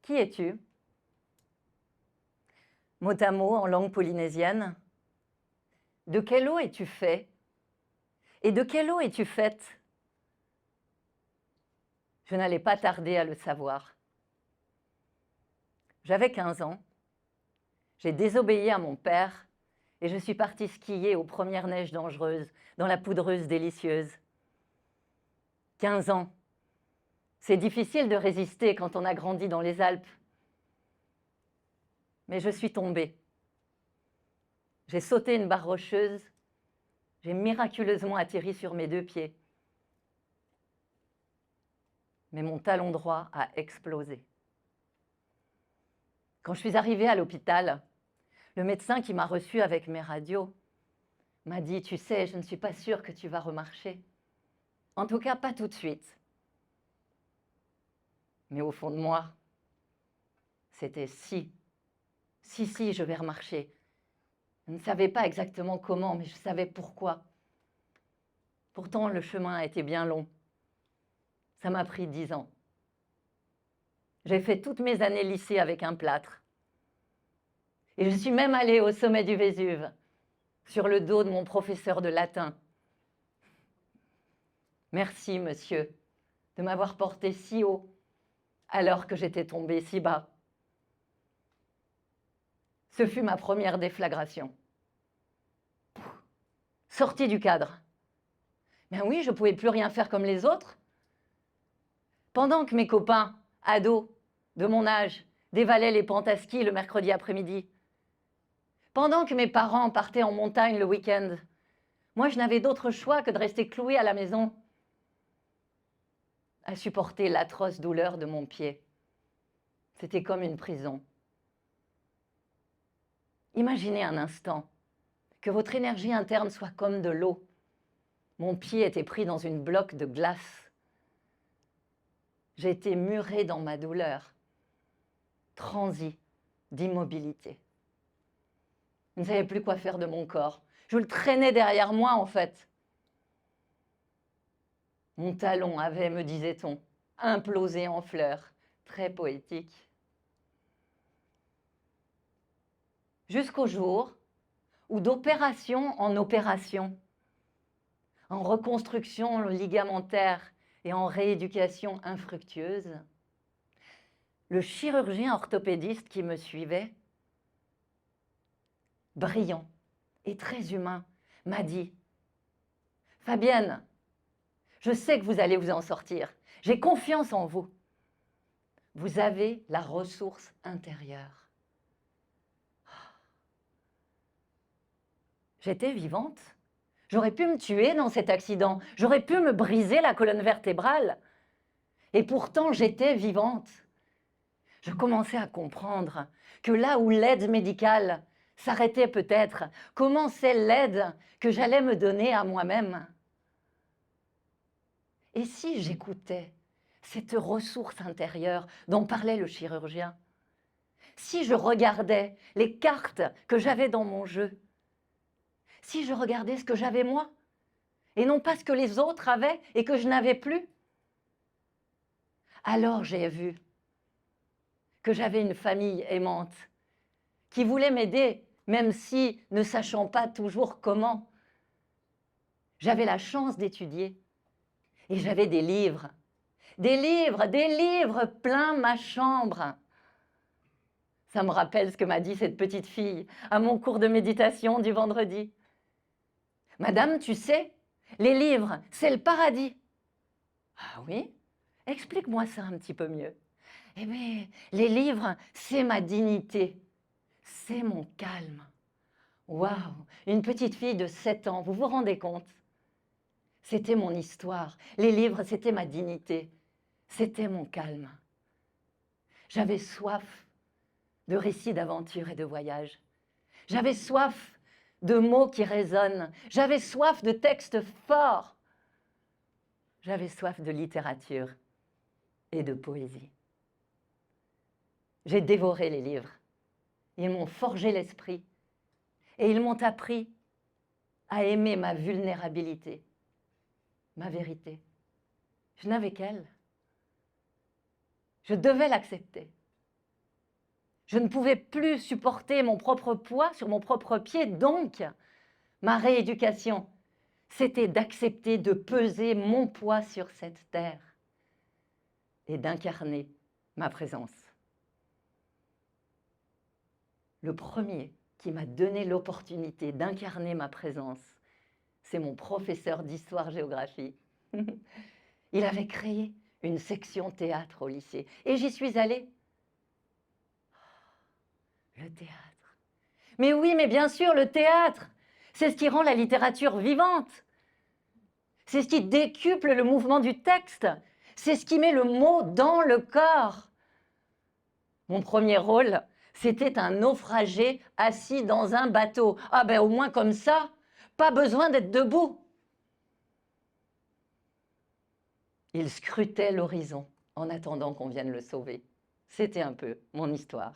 Qui es-tu? Mot à mot en langue polynésienne. De quelle eau es-tu fait? Et de quelle eau es-tu faite? Je n'allais pas tarder à le savoir. J'avais 15 ans. J'ai désobéi à mon père et je suis partie skier aux premières neiges dangereuses, dans la poudreuse délicieuse. 15 ans. C'est difficile de résister quand on a grandi dans les Alpes. Mais je suis tombée. J'ai sauté une barre rocheuse. J'ai miraculeusement atterri sur mes 2 pieds. Mais mon talon droit a explosé. Quand je suis arrivée à l'hôpital, le médecin qui m'a reçue avec mes radios m'a dit « Tu sais, je ne suis pas sûre que tu vas remarcher. En tout cas, pas tout de suite. » Mais au fond de moi, c'était si, je vais remarcher. Je ne savais pas exactement comment, mais je savais pourquoi. Pourtant, le chemin a été bien long. Ça m'a pris 10 ans. J'ai fait toutes mes années lycée avec un plâtre. Et je suis même allée au sommet du Vésuve, sur le dos de mon professeur de latin. Merci, monsieur, de m'avoir porté si haut, alors que j'étais tombée si bas. Ce fut ma première déflagration. Sortie du cadre. Ben oui, je ne pouvais plus rien faire comme les autres. Pendant que mes copains, ados, de mon âge, dévalaient les pentes à ski le mercredi après-midi, pendant que mes parents partaient en montagne le week-end, moi je n'avais d'autre choix que de rester clouée à la maison, à supporter l'atroce douleur de mon pied. C'était comme une prison. Imaginez un instant que votre énergie interne soit comme de l'eau. Mon pied était pris dans une bloc de glace. J'ai été murée dans ma douleur, transie d'immobilité. Je ne savais plus quoi faire de mon corps. Je le traînais derrière moi, en fait. Mon talon avait, me disait-on, implosé en fleurs. Très poétique. Jusqu'au jour où, d'opération en opération, en reconstruction ligamentaire et en rééducation infructueuse, le chirurgien orthopédiste qui me suivait, brillant et très humain, m'a dit « Fabienne, je sais que vous allez vous en sortir. J'ai confiance en vous. Vous avez la ressource intérieure. » J'étais vivante. J'aurais pu me tuer dans cet accident. J'aurais pu me briser la colonne vertébrale. Et pourtant, j'étais vivante. Je commençais à comprendre que là où l'aide médicale s'arrêtait peut-être, commençait l'aide que j'allais me donner à moi-même. Et si j'écoutais cette ressource intérieure dont parlait le chirurgien, si je regardais les cartes que j'avais dans mon jeu, si je regardais ce que j'avais moi, et non pas ce que les autres avaient et que je n'avais plus, alors j'ai vu que j'avais une famille aimante qui voulait m'aider, même si ne sachant pas toujours comment. J'avais la chance d'étudier et j'avais des livres plein ma chambre. Ça me rappelle ce que m'a dit cette petite fille à mon cours de méditation du vendredi. « Madame, tu sais, les livres, c'est le paradis. » Ah oui? Explique-moi ça un petit peu mieux. Eh bien, les livres, c'est ma dignité, c'est mon calme. Waouh! Une petite fille de 7 ans, vous vous rendez compte? C'était mon histoire. Les livres, c'était ma dignité. C'était mon calme. J'avais soif de récits d'aventure et de voyages. J'avais soif de mots qui résonnent. J'avais soif de textes forts. J'avais soif de littérature et de poésie. J'ai dévoré les livres. Ils m'ont forgé l'esprit et ils m'ont appris à aimer ma vulnérabilité, ma vérité. Je n'avais qu'elle. Je devais l'accepter. Je ne pouvais plus supporter mon propre poids sur mon propre pied, donc ma rééducation, c'était d'accepter de peser mon poids sur cette terre et d'incarner ma présence. Le premier qui m'a donné l'opportunité d'incarner ma présence, c'est mon professeur d'histoire-géographie. Il avait créé une section théâtre au lycée et j'y suis allée. Le théâtre. Mais oui, mais bien sûr, le théâtre, c'est ce qui rend la littérature vivante. C'est ce qui décuple le mouvement du texte. C'est ce qui met le mot dans le corps. Mon premier rôle, c'était un naufragé assis dans un bateau. Ah ben au moins comme ça, pas besoin d'être debout. Il scrutait l'horizon en attendant qu'on vienne le sauver. C'était un peu mon histoire.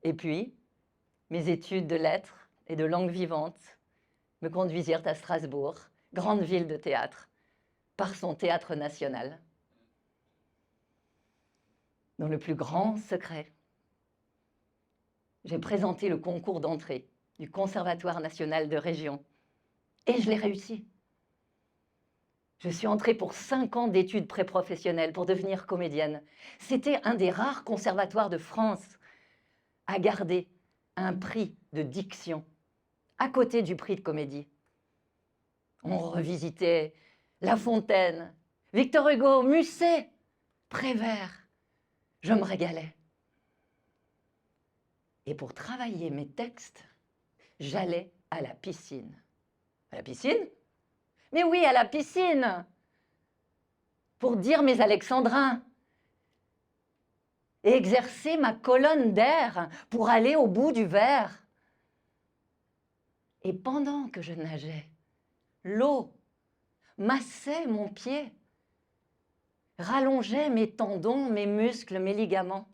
Et puis, mes études de lettres et de langue vivante me conduisirent à Strasbourg, grande ville de théâtre, par son théâtre national. Dans le plus grand secret, j'ai présenté le concours d'entrée du Conservatoire national de région et je l'ai réussi. Je suis entrée pour 5 ans d'études préprofessionnelles pour devenir comédienne. C'était un des rares conservatoires de France à garder un prix de diction à côté du prix de comédie. On revisitait La Fontaine, Victor Hugo, Musset, Prévert. Je me régalais. Et pour travailler mes textes, j'allais à la piscine. À la piscine? Mais oui, à la piscine! Pour dire mes alexandrins. Et exercer ma colonne d'air pour aller au bout du verre. Et pendant que je nageais, l'eau massait mon pied, rallongeait mes tendons, mes muscles, mes ligaments.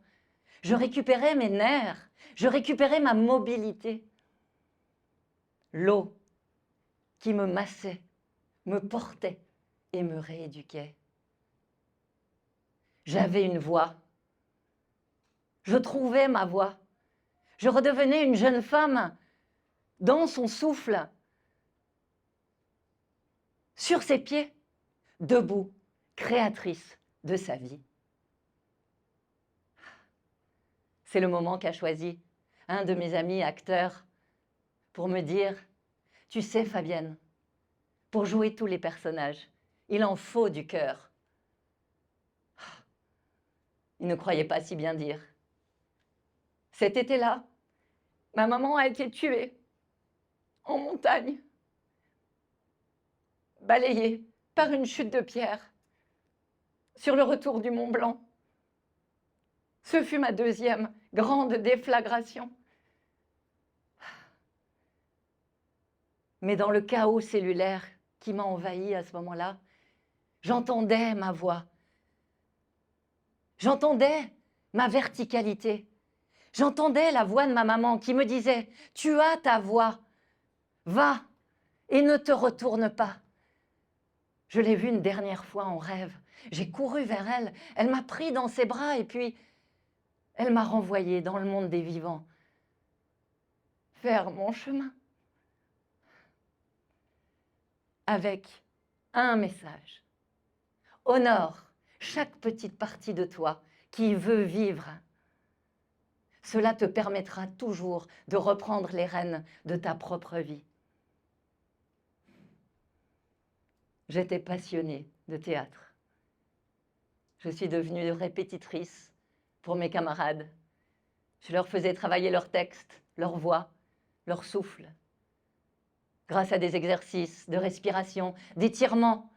Je récupérais mes nerfs, je récupérais ma mobilité. L'eau qui me massait, me portait et me rééduquait. J'avais une voix. Je trouvais ma voix. Je redevenais une jeune femme dans son souffle, sur ses pieds, debout, créatrice de sa vie. C'est le moment qu'a choisi un de mes amis acteurs pour me dire « Tu sais, Fabienne, pour jouer tous les personnages, il en faut du cœur. » Il ne croyait pas si bien dire. Cet été-là, ma maman a été tuée en montagne, balayée par une chute de pierre sur le retour du Mont Blanc. Ce fut ma deuxième grande déflagration. Mais dans le chaos cellulaire qui m'a envahi à ce moment-là, j'entendais ma voix. J'entendais ma verticalité. J'entendais la voix de ma maman qui me disait « Tu as ta voix, va et ne te retourne pas. » Je l'ai vue une dernière fois en rêve. J'ai couru vers elle, elle m'a pris dans ses bras et puis elle m'a renvoyé dans le monde des vivants, faire mon chemin. Avec un message. Honore chaque petite partie de toi qui veut vivre. Cela te permettra toujours de reprendre les rênes de ta propre vie. J'étais passionnée de théâtre. Je suis devenue répétitrice pour mes camarades. Je leur faisais travailler leurs textes, leur voix, leur souffle. Grâce à des exercices de respiration, d'étirement,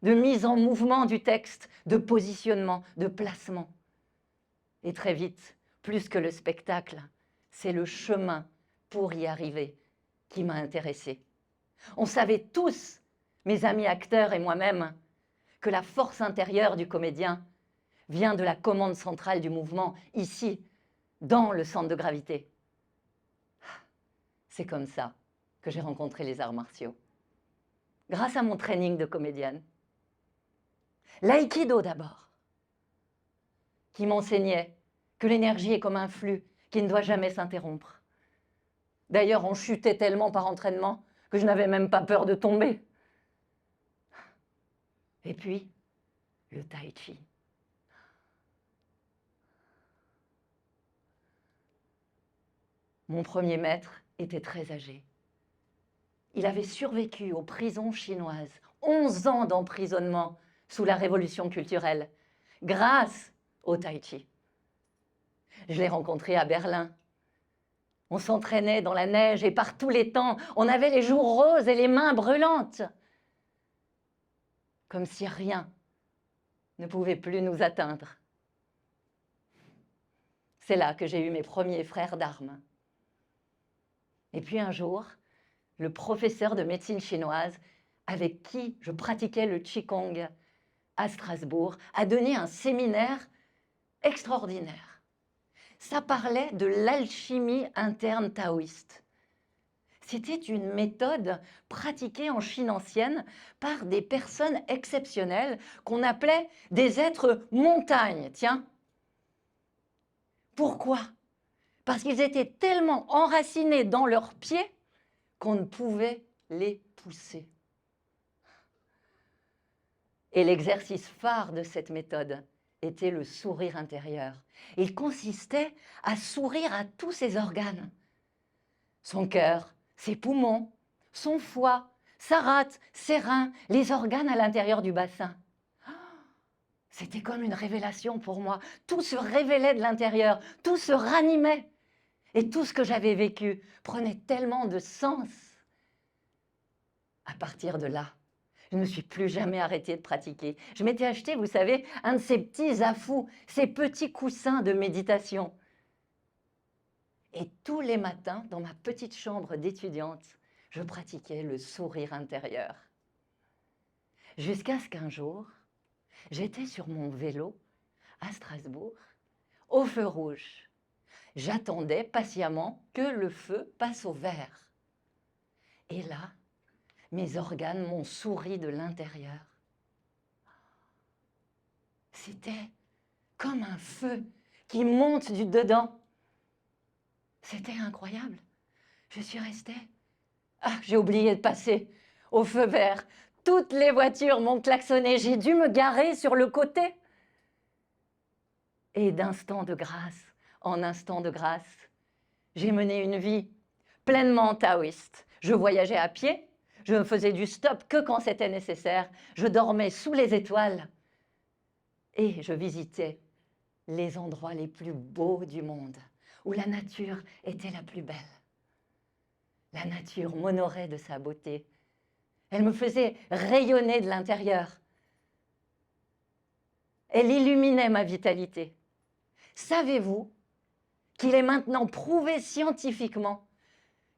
de mise en mouvement du texte, de positionnement, de placement. Et très vite, plus que le spectacle, c'est le chemin pour y arriver qui m'a intéressée. On savait tous, mes amis acteurs et moi-même, que la force intérieure du comédien vient de la commande centrale du mouvement, ici, dans le centre de gravité. C'est comme ça que j'ai rencontré les arts martiaux. Grâce à mon training de comédienne. L'aïkido d'abord, qui m'enseignait que l'énergie est comme un flux qui ne doit jamais s'interrompre. D'ailleurs, on chutait tellement par entraînement que je n'avais même pas peur de tomber. Et puis, le tai chi. Mon premier maître était très âgé. Il avait survécu aux prisons chinoises, 11 ans d'emprisonnement sous la révolution culturelle, grâce au tai chi. Je l'ai rencontré à Berlin. On s'entraînait dans la neige et par tous les temps, on avait les joues roses et les mains brûlantes. Comme si rien ne pouvait plus nous atteindre. C'est là que j'ai eu mes premiers frères d'armes. Et puis un jour, le professeur de médecine chinoise avec qui je pratiquais le Qigong à Strasbourg a donné un séminaire extraordinaire. Ça parlait de l'alchimie interne taoïste. C'était une méthode pratiquée en Chine ancienne par des personnes exceptionnelles qu'on appelait des êtres montagnes. Tiens. Pourquoi? Parce qu'ils étaient tellement enracinés dans leurs pieds qu'on ne pouvait les pousser. Et l'exercice phare de cette méthode était le sourire intérieur. Il consistait à sourire à tous ses organes. Son cœur, ses poumons, son foie, sa rate, ses reins, les organes à l'intérieur du bassin. C'était comme une révélation pour moi. Tout se révélait de l'intérieur, tout se ranimait. Et tout ce que j'avais vécu prenait tellement de sens. À partir de là, je ne me suis plus jamais arrêtée de pratiquer. Je m'étais acheté, vous savez, un de ces petits afous, ces petits coussins de méditation. Et tous les matins, dans ma petite chambre d'étudiante, je pratiquais le sourire intérieur. Jusqu'à ce qu'un jour, j'étais sur mon vélo à Strasbourg, au feu rouge. J'attendais patiemment que le feu passe au vert. Et là, mes organes m'ont souri de l'intérieur. C'était comme un feu qui monte du dedans. C'était incroyable. Je suis restée. Ah, j'ai oublié de passer au feu vert. Toutes les voitures m'ont klaxonné. J'ai dû me garer sur le côté. Et d'instant de grâce en instant de grâce, j'ai mené une vie pleinement taoïste. Je voyageais à pied, je ne faisais du stop que quand c'était nécessaire, je dormais sous les étoiles et je visitais les endroits les plus beaux du monde, où la nature était la plus belle. La nature m'honorait de sa beauté. Elle me faisait rayonner de l'intérieur. Elle illuminait ma vitalité. Savez-vous qu'il est maintenant prouvé scientifiquement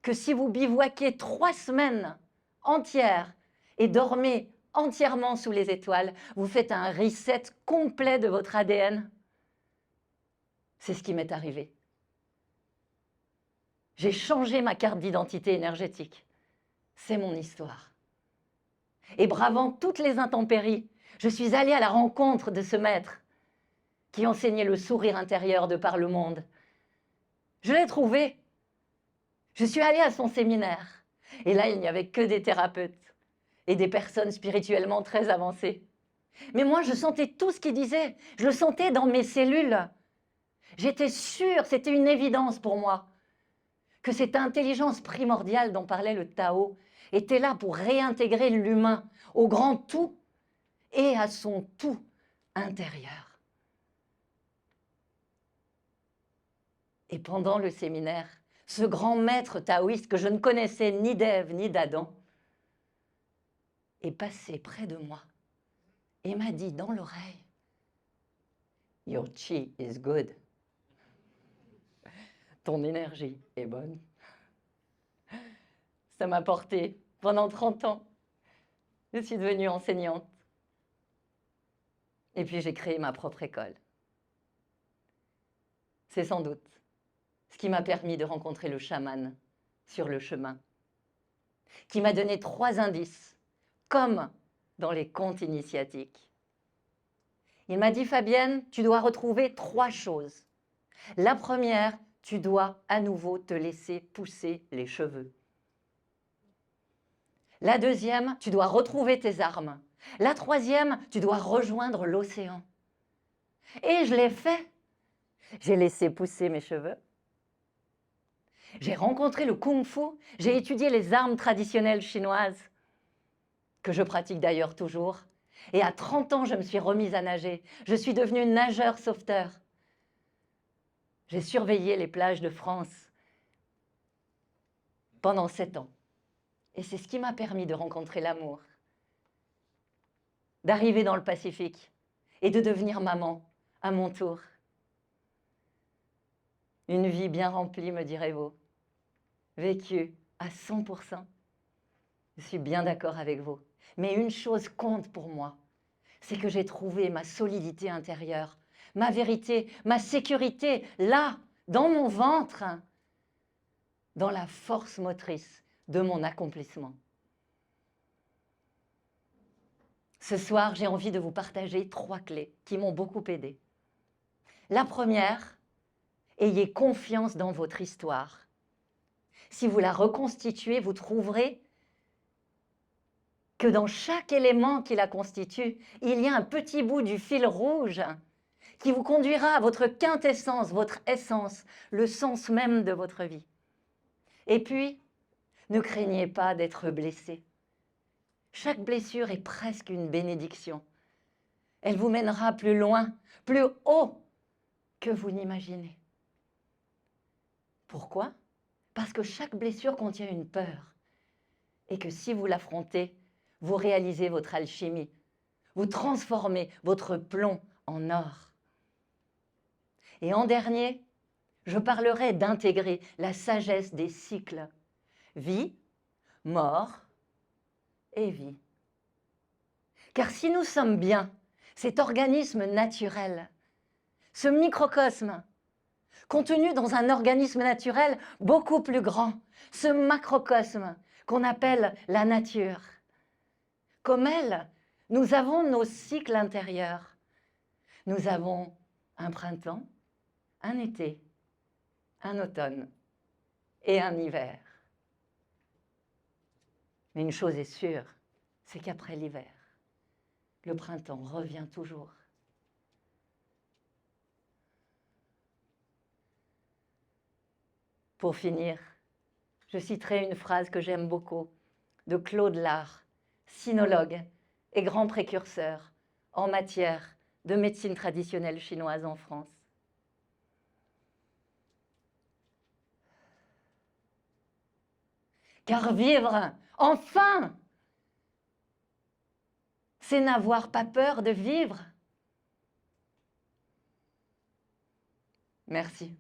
que si vous bivouaquez 3 semaines entières et dormez entièrement sous les étoiles, vous faites un reset complet de votre ADN? C'est ce qui m'est arrivé. J'ai changé ma carte d'identité énergétique. C'est mon histoire. Et bravant toutes les intempéries, je suis allée à la rencontre de ce maître qui enseignait le sourire intérieur de par le monde. Je l'ai trouvé. Je suis allée à son séminaire. Et là, il n'y avait que des thérapeutes et des personnes spirituellement très avancées. Mais moi, je sentais tout ce qu'il disait. Je le sentais dans mes cellules. J'étais sûre, c'était une évidence pour moi, que cette intelligence primordiale dont parlait le Tao était là pour réintégrer l'humain au grand tout et à son tout intérieur. Et pendant le séminaire, ce grand maître taoïste que je ne connaissais ni d'Ève ni d'Adam est passé près de moi et m'a dit dans l'oreille « Your chi is good ». Ton énergie est bonne. Ça m'a porté pendant 30 ans. Je suis devenue enseignante. Et puis j'ai créé ma propre école. C'est sans doute ce qui m'a permis de rencontrer le chaman sur le chemin, qui m'a donné 3 indices, comme dans les contes initiatiques. Il m'a dit « Fabienne, tu dois retrouver 3 choses. La première, tu dois à nouveau te laisser pousser les cheveux. La deuxième, tu dois retrouver tes armes. La troisième, tu dois rejoindre l'océan. Et je l'ai fait. J'ai laissé pousser mes cheveux. J'ai rencontré le kung-fu. J'ai étudié les armes traditionnelles chinoises, que je pratique d'ailleurs toujours. Et à 30 ans, je me suis remise à nager. Je suis devenue nageur sauveteur. J'ai surveillé les plages de France pendant 7 ans. Et c'est ce qui m'a permis de rencontrer l'amour, d'arriver dans le Pacifique et de devenir maman à mon tour. Une vie bien remplie, me direz-vous, vécue à 100%. Je suis bien d'accord avec vous. Mais une chose compte pour moi, c'est que j'ai trouvé ma solidité intérieure, ma vérité, ma sécurité, là, dans mon ventre, dans la force motrice de mon accomplissement. Ce soir, j'ai envie de vous partager 3 clés qui m'ont beaucoup aidée. La première, ayez confiance dans votre histoire. Si vous la reconstituez, vous trouverez que dans chaque élément qui la constitue, il y a un petit bout du fil rouge qui vous conduira à votre quintessence, votre essence, le sens même de votre vie. Et puis, ne craignez pas d'être blessé. Chaque blessure est presque une bénédiction. Elle vous mènera plus loin, plus haut que vous n'imaginez. Pourquoi? Parce que chaque blessure contient une peur. Et que si vous l'affrontez, vous réalisez votre alchimie. Vous transformez votre plomb en or. Et en dernier, je parlerai d'intégrer la sagesse des cycles. Vie, mort et vie. Car si nous sommes bien, cet organisme naturel, ce microcosme, contenu dans un organisme naturel beaucoup plus grand, ce macrocosme qu'on appelle la nature. Comme elle, nous avons nos cycles intérieurs. Nous avons un printemps, un été, un automne et un hiver. Mais une chose est sûre, c'est qu'après l'hiver, le printemps revient toujours. Pour finir, je citerai une phrase que j'aime beaucoup de Claude Lard, sinologue et grand précurseur en matière de médecine traditionnelle chinoise en France. Car vivre, enfin, c'est n'avoir pas peur de vivre. Merci.